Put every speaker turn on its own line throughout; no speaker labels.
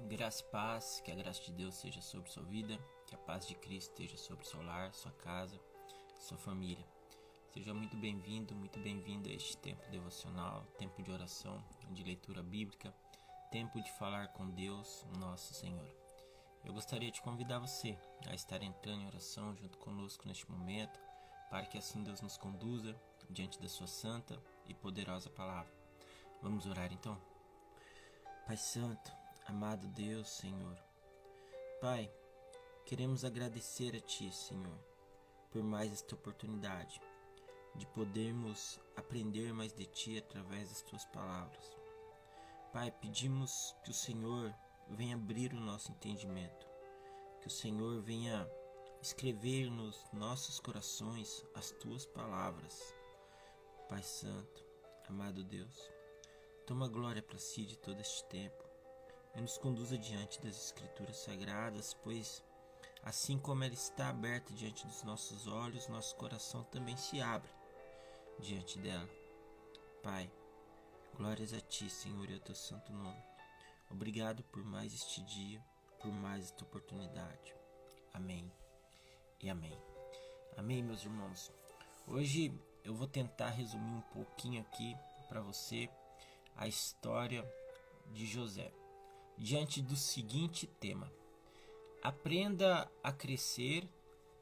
Graça e paz, que a graça de Deus seja sobre sua vida, que a paz de Cristo esteja sobre seu lar, sua casa, sua família. Seja muito bem-vindo, muito bem-vinda a este tempo devocional, tempo de oração, de leitura bíblica, tempo de falar com Deus, nosso Senhor. Eu gostaria de convidar você a estar entrando em oração junto conosco neste momento, para que assim Deus nos conduza diante da sua santa e poderosa palavra. Vamos orar então? Pai Santo, amado Deus, Senhor. Pai, queremos agradecer a Ti, Senhor, por mais esta oportunidade de podermos aprender mais de Ti através das Tuas palavras. Pai, pedimos que o Senhor venha abrir o nosso entendimento, que o Senhor venha escrever nos nossos corações as Tuas palavras. Pai Santo, amado Deus, toma glória para Si de todo este tempo e nos conduza diante das Escrituras Sagradas, pois assim como ela está aberta diante dos nossos olhos, nosso coração também se abre diante dela. Pai, glórias a Ti, Senhor, e ao Teu santo nome. Obrigado por mais este dia, por mais esta oportunidade. Amém e amém. Amém, meus irmãos. Hoje eu vou tentar resumir um pouquinho aqui para você a história de José, diante do seguinte tema: aprenda a crescer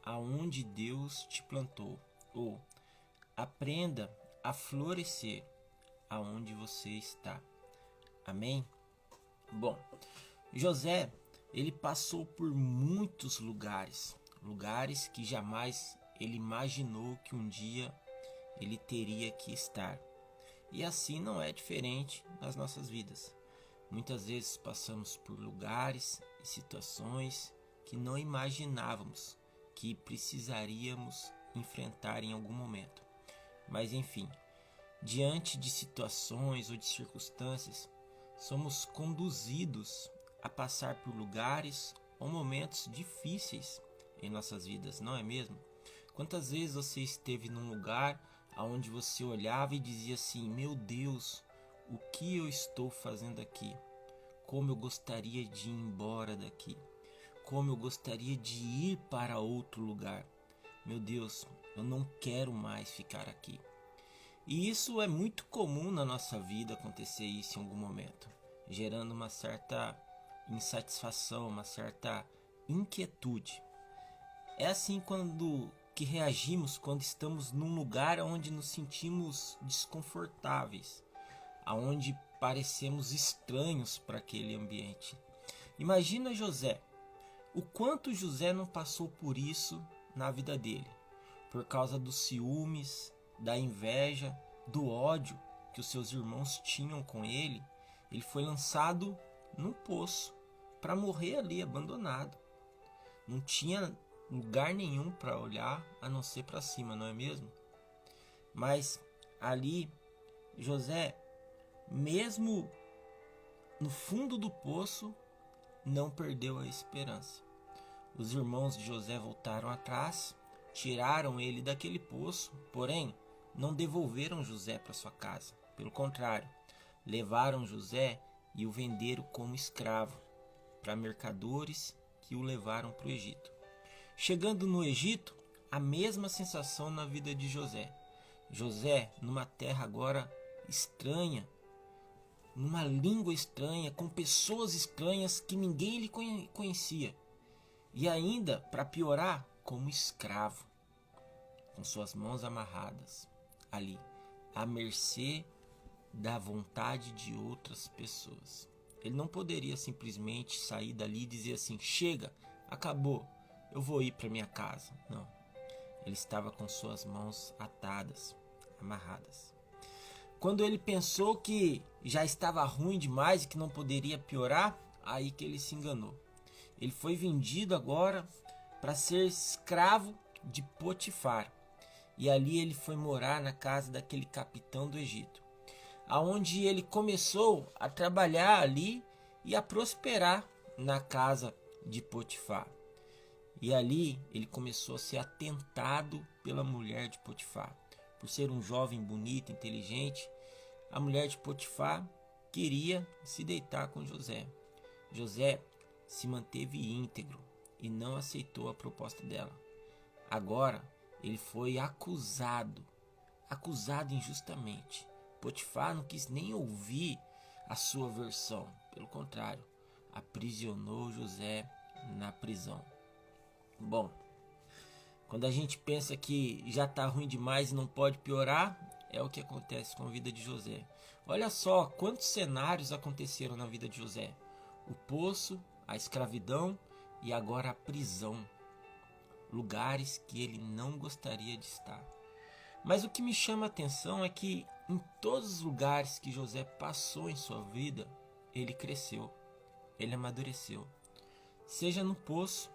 aonde Deus te plantou, ou aprenda a florescer aonde você está. Amém? Bom, José, ele passou por muitos lugares que jamais ele imaginou que um dia ele teria que estar. E assim não é diferente nas nossas vidas. Muitas vezes passamos por lugares e situações que não imaginávamos que precisaríamos enfrentar em algum momento. Mas enfim, diante de situações ou de circunstâncias, somos conduzidos a passar por lugares ou momentos difíceis em nossas vidas, não é mesmo? Quantas vezes você esteve num lugar onde você olhava e dizia assim: meu Deus, o que eu estou fazendo aqui? Como eu gostaria de ir embora daqui. Como eu gostaria de ir para outro lugar. Meu Deus, eu não quero mais ficar aqui. E isso é muito comum na nossa vida acontecer isso em algum momento, gerando uma certa insatisfação, uma certa inquietude. É assim que reagimos quando estamos num lugar onde nos sentimos desconfortáveis, aonde parecemos estranhos para aquele ambiente. Imagina José, o quanto José não passou por isso na vida dele, por causa dos ciúmes, da inveja, do ódio que os seus irmãos tinham com ele. Ele foi lançado num poço para morrer ali abandonado. Não tinha lugar nenhum para olhar a não ser para cima, não é mesmo? Mas ali José, mesmo no fundo do poço, não perdeu a esperança. Os irmãos de José voltaram atrás, tiraram ele daquele poço, porém não devolveram José para sua casa. Pelo contrário, levaram José e o venderam como escravo para mercadores que o levaram para o Egito. Chegando no Egito, a mesma sensação na vida de José. José, numa terra agora estranha, numa língua estranha, com pessoas estranhas que ninguém lhe conhecia. E ainda, para piorar, como escravo, com suas mãos amarradas, ali, à mercê da vontade de outras pessoas. Ele não poderia simplesmente sair dali e dizer assim: chega, acabou, eu vou ir para minha casa. Não, ele estava com suas mãos atadas, amarradas. Quando ele pensou que já estava ruim demais e que não poderia piorar, aí que ele se enganou. Ele foi vendido agora para ser escravo de Potifar. E ali ele foi morar na casa daquele capitão do Egito, aonde ele começou a trabalhar ali e a prosperar na casa de Potifar. E ali ele começou a ser atentado pela mulher de Potifar. Por ser um jovem bonito, inteligente, a mulher de Potifar queria se deitar com José. José se manteve íntegro e não aceitou a proposta dela. Agora ele foi acusado injustamente. Potifar não quis nem ouvir a sua versão, pelo contrário, aprisionou José na prisão. Bom, quando a gente pensa que já está ruim demais e não pode piorar, é o que acontece com a vida de José. Olha só quantos cenários aconteceram na vida de José: o poço, a escravidão e agora a prisão. Lugares que ele não gostaria de estar. Mas o que me chama a atenção é que em todos os lugares que José passou em sua vida, ele cresceu, ele amadureceu. Seja no poço,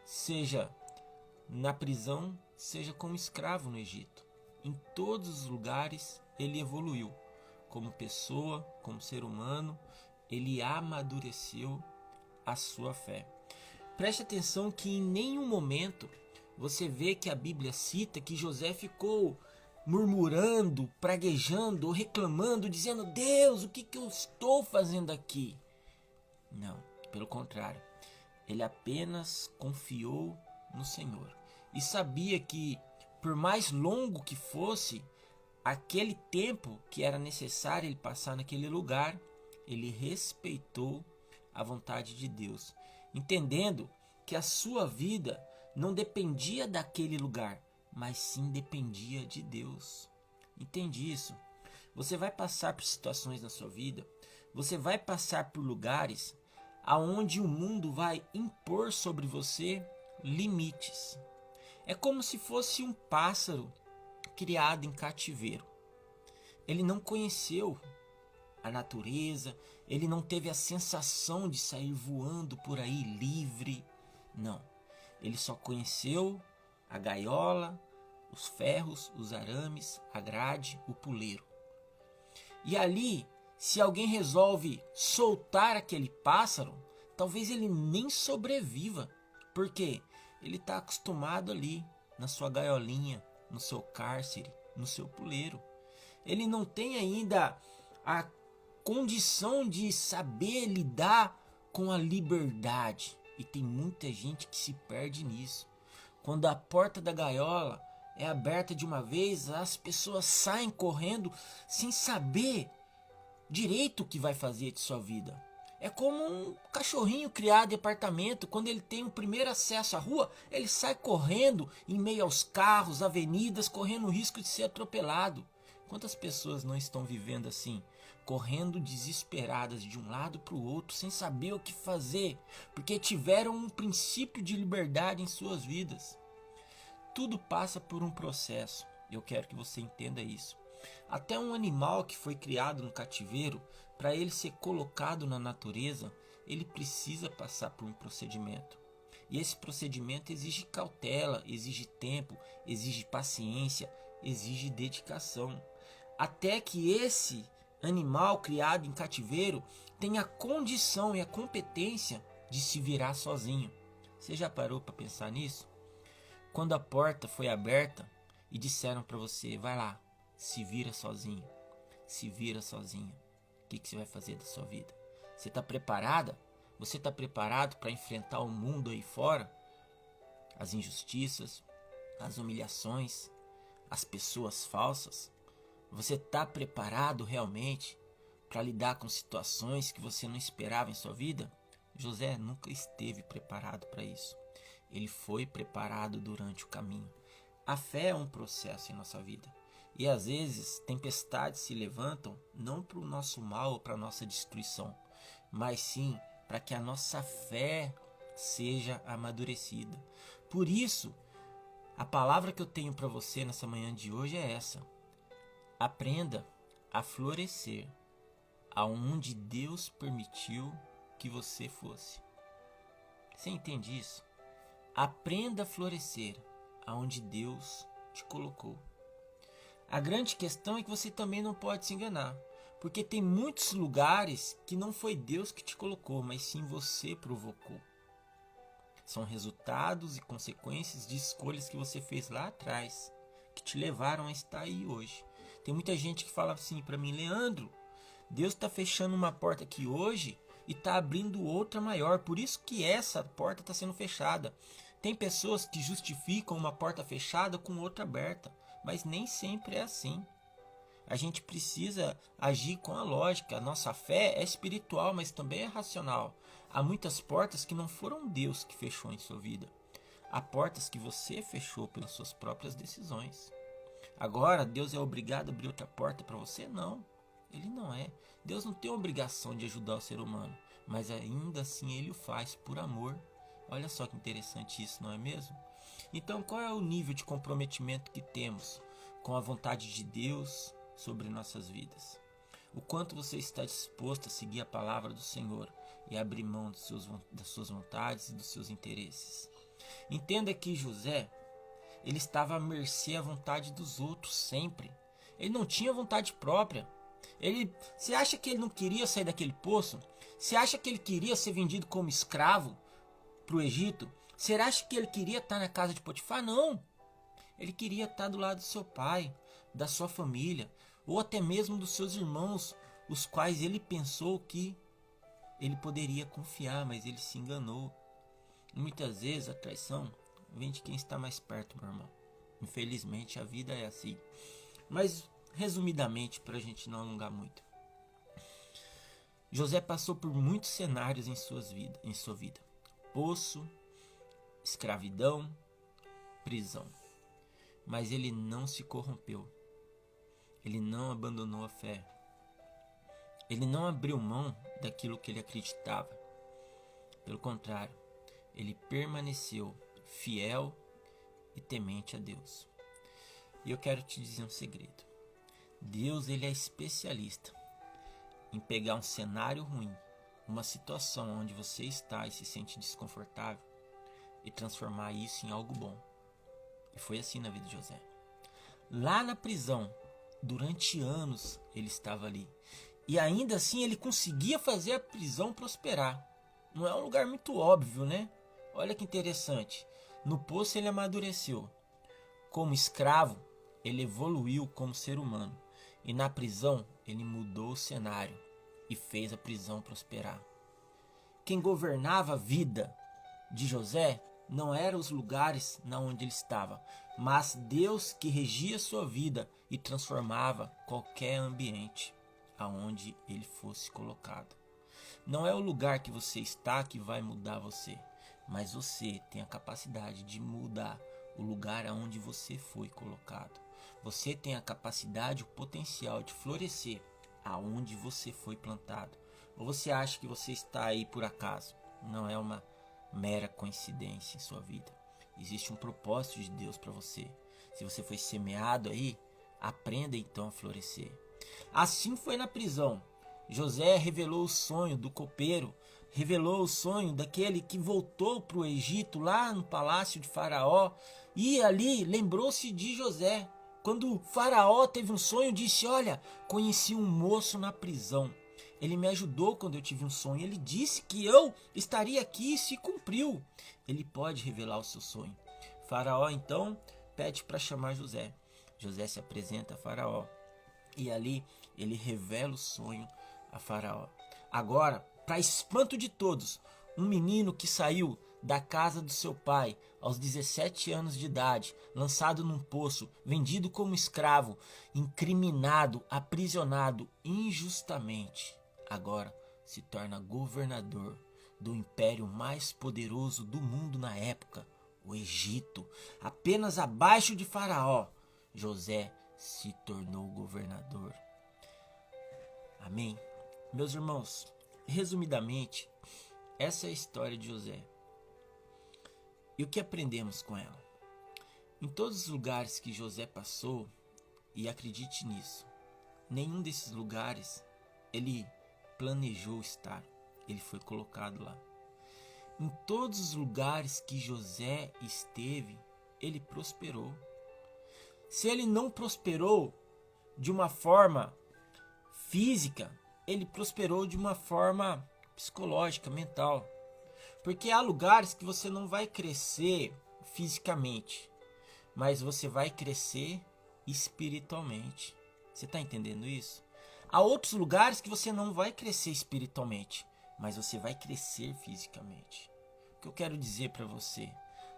seja na prisão, seja como escravo no Egito. Em todos os lugares ele evoluiu. Como pessoa, como ser humano, ele amadureceu a sua fé. Preste atenção que em nenhum momento você vê que a Bíblia cita que José ficou murmurando, praguejando ou reclamando, dizendo: Deus, o que eu estou fazendo aqui? Não, pelo contrário. Ele apenas confiou no Senhor e sabia que, por mais longo que fosse aquele tempo que era necessário ele passar naquele lugar, ele respeitou a vontade de Deus, entendendo que a sua vida não dependia daquele lugar, mas sim dependia de Deus. Entende isso? Você vai passar por situações na sua vida, você vai passar por lugares aonde o mundo vai impor sobre você limites. É como se fosse um pássaro criado em cativeiro. Ele não conheceu a natureza, ele não teve a sensação de sair voando por aí livre. Não, ele só conheceu a gaiola, os ferros, os arames, a grade, o puleiro. E ali, se alguém resolve soltar aquele pássaro, talvez ele nem sobreviva, porque ele está acostumado ali, na sua gaiolinha, no seu cárcere, no seu puleiro. Ele não tem ainda a condição de saber lidar com a liberdade. E tem muita gente que se perde nisso. Quando a porta da gaiola é aberta de uma vez, as pessoas saem correndo sem saber direito o que vai fazer de sua vida. É como um cachorrinho criado em apartamento. Quando ele tem o primeiro acesso à rua, ele sai correndo em meio aos carros, avenidas, correndo o risco de ser atropelado. Quantas pessoas não estão vivendo assim, correndo desesperadas de um lado para o outro, sem saber o que fazer, porque tiveram um princípio de liberdade em suas vidas? Tudo passa por um processo. Eu quero que você entenda isso. Até um animal que foi criado no cativeiro, para ele ser colocado na natureza, ele precisa passar por um procedimento. E esse procedimento exige cautela, exige tempo, exige paciência, exige dedicação. Até que esse animal criado em cativeiro tenha a condição e a competência de se virar sozinho. Você já parou para pensar nisso? Quando a porta foi aberta e disseram para você: vai lá, se vira sozinho, se vira sozinho. O que você vai fazer da sua vida? Você está preparada? Você está preparado para enfrentar o mundo aí fora? As injustiças, as humilhações, as pessoas falsas? Você está preparado realmente para lidar com situações que você não esperava em sua vida? José nunca esteve preparado para isso. Ele foi preparado durante o caminho. A fé é um processo em nossa vida. E às vezes tempestades se levantam não para o nosso mal ou para a nossa destruição, mas sim para que a nossa fé seja amadurecida. Por isso, a palavra que eu tenho para você nessa manhã de hoje é essa: aprenda a florescer aonde Deus permitiu que você fosse. Você entende isso? Aprenda a florescer aonde Deus te colocou. A grande questão é que você também não pode se enganar, porque tem muitos lugares que não foi Deus que te colocou, mas sim você provocou. São resultados e consequências de escolhas que você fez lá atrás, que te levaram a estar aí hoje. Tem muita gente que fala assim para mim: Leandro, Deus está fechando uma porta aqui hoje e está abrindo outra maior. Por isso que essa porta está sendo fechada. Tem pessoas que justificam uma porta fechada com outra aberta, mas nem sempre é assim. A gente precisa agir com a lógica. A nossa fé é espiritual, mas também é racional. Há muitas portas que não foram Deus que fechou em sua vida. Há portas que você fechou pelas suas próprias decisões. Agora, Deus é obrigado a abrir outra porta para você? Não, Ele não é. Deus não tem a obrigação de ajudar o ser humano, mas ainda assim Ele o faz por amor. Olha só que interessante isso, não é mesmo? Então, qual é o nível de comprometimento que temos com a vontade de Deus sobre nossas vidas? O quanto você está disposto a seguir a palavra do Senhor e abrir mão das suas vontades e dos seus interesses? Entenda que José, ele estava à mercê à vontade dos outros sempre. Ele não tinha vontade própria. Você acha que ele não queria sair daquele poço? Você acha que ele queria ser vendido como escravo para o Egito? Você acha que ele queria estar na casa de Potifar? Não. Ele queria estar do lado do seu pai, da sua família, ou até mesmo dos seus irmãos, os quais ele pensou que ele poderia confiar, mas ele se enganou. Muitas vezes a traição vem de quem está mais perto, meu irmão. Infelizmente a vida é assim. Mas resumidamente, para a gente não alongar muito, José passou por muitos cenários em sua vida: poço, escravidão, prisão. Mas ele não se corrompeu. Ele não abandonou a fé. Ele não abriu mão daquilo que ele acreditava. Pelo contrário, ele permaneceu fiel e temente a Deus. E eu quero te dizer um segredo. Deus, ele é especialista em pegar um cenário ruim, uma situação onde você está e se sente desconfortável, e transformar isso em algo bom. E foi assim na vida de José. Lá na prisão, durante anos ele estava ali. E ainda assim ele conseguia fazer a prisão prosperar. Não é um lugar muito óbvio, né? Olha que interessante. No poço ele amadureceu. Como escravo, ele evoluiu como ser humano. E na prisão ele mudou o cenário e fez a prisão prosperar. Quem governava a vida de José não eram os lugares na onde ele estava, mas Deus que regia sua vida e transformava qualquer ambiente aonde ele fosse colocado. Não é o lugar que você está que vai mudar você, mas você tem a capacidade de mudar o lugar aonde você foi colocado. Você tem a capacidade, o potencial de florescer aonde você foi plantado. Ou você acha que você está aí por acaso? Não é uma mera coincidência em sua vida. Existe um propósito de Deus para você. Se você foi semeado aí, aprenda então a florescer. Assim foi na prisão. José revelou o sonho do copeiro, revelou o sonho daquele que voltou para o Egito, lá no palácio de Faraó, e ali lembrou-se de José. Quando Faraó teve um sonho, disse: olha, conheci um moço na prisão. Ele me ajudou quando eu tive um sonho. Ele disse que eu estaria aqui e se cumpriu. Ele pode revelar o seu sonho. Faraó então pede para chamar José. José se apresenta a Faraó e ali ele revela o sonho a Faraó. Agora, para espanto de todos, um menino que saiu da casa do seu pai aos 17 anos de idade, lançado num poço, vendido como escravo, incriminado, aprisionado injustamente, agora se torna governador do império mais poderoso do mundo na época, o Egito. Apenas abaixo de Faraó, José se tornou governador. Amém? Meus irmãos, resumidamente, essa é a história de José. E o que aprendemos com ela? Em todos os lugares que José passou, e acredite nisso, nenhum desses lugares ele planejou estar, ele foi colocado lá. Em todos os lugares que José esteve, ele prosperou. Se ele não prosperou de uma forma física, ele prosperou de uma forma psicológica, mental. Porque há lugares que você não vai crescer fisicamente, mas você vai crescer espiritualmente. Você está entendendo isso? Há outros lugares que você não vai crescer espiritualmente, mas você vai crescer fisicamente. O que eu quero dizer para você?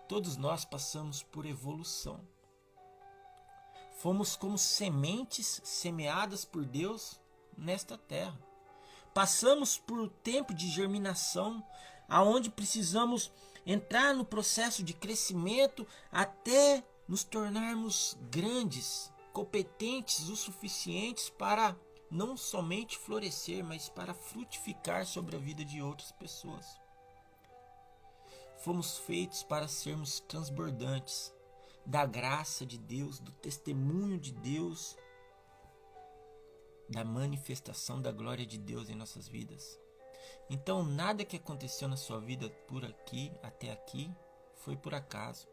Todos nós passamos por evolução. Fomos como sementes semeadas por Deus nesta terra. Passamos por tempo de germinação, aonde precisamos entrar no processo de crescimento até nos tornarmos grandes, competentes o suficientes para não somente florescer, mas para frutificar sobre a vida de outras pessoas. Fomos feitos para sermos transbordantes da graça de Deus, do testemunho de Deus, da manifestação da glória de Deus em nossas vidas. Então, nada que aconteceu na sua vida por aqui, até aqui, foi por acaso.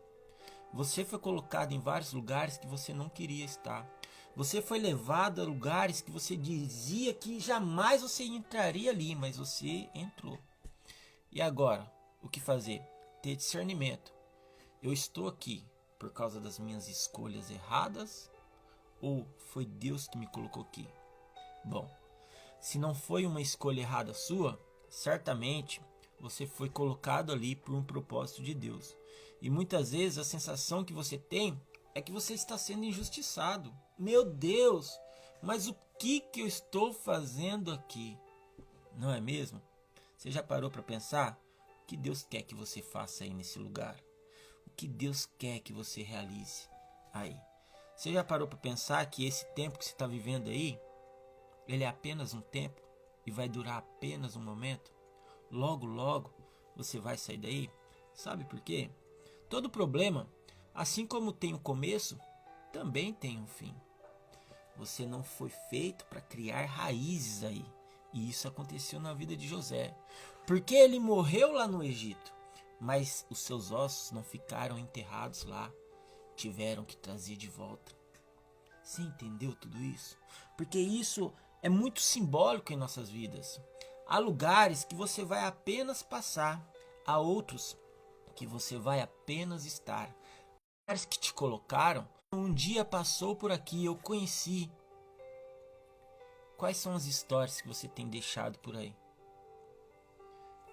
Você foi colocado em vários lugares que você não queria estar. Você foi levado a lugares que você dizia que jamais você entraria ali, mas você entrou. E agora, o que fazer? Ter discernimento. Eu estou aqui por causa das minhas escolhas erradas? Ou foi Deus que me colocou aqui? Bom, se não foi uma escolha errada sua, certamente você foi colocado ali por um propósito de Deus. E muitas vezes a sensação que você tem é que você está sendo injustiçado. Meu Deus, mas o que eu estou fazendo aqui? Não é mesmo? Você já parou para pensar o que Deus quer que você faça aí nesse lugar? O que Deus quer que você realize aí? Você já parou para pensar que esse tempo que você está vivendo aí, ele é apenas um tempo e vai durar apenas um momento? Logo, logo você vai sair daí? Sabe por quê? Todo problema, assim como tem um começo, também tem um fim. Você não foi feito para criar raízes aí. E isso aconteceu na vida de José. Porque ele morreu lá no Egito, mas os seus ossos não ficaram enterrados lá. Tiveram que trazer de volta. Você entendeu tudo isso? Porque isso é muito simbólico em nossas vidas. Há lugares que você vai apenas passar, há outros que você vai apenas estar. Lugares que te colocaram, um dia passou por aqui, eu conheci. Quais são as histórias que você tem deixado por aí?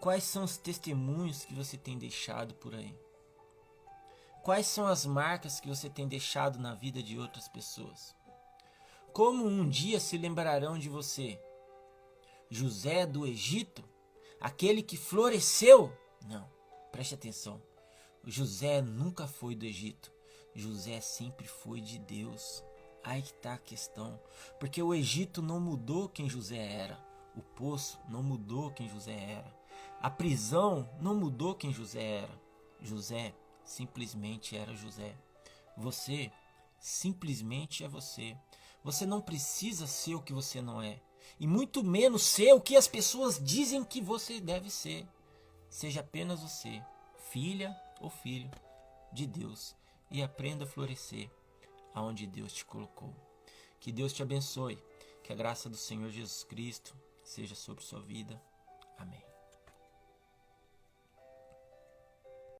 Quais são os testemunhos que você tem deixado por aí? Quais são as marcas que você tem deixado na vida de outras pessoas? Como um dia se lembrarão de você? José do Egito? Aquele que floresceu? Não, preste atenção. José nunca foi do Egito. José sempre foi de Deus. Aí que está a questão. Porque o Egito não mudou quem José era. O poço não mudou quem José era. A prisão não mudou quem José era. José simplesmente era José. Você simplesmente é você. Você não precisa ser o que você não é. E muito menos ser o que as pessoas dizem que você deve ser. Seja apenas você, filha ou filho de Deus. E aprenda a florescer aonde Deus te colocou. Que Deus te abençoe. Que a graça do Senhor Jesus Cristo seja sobre sua vida. Amém.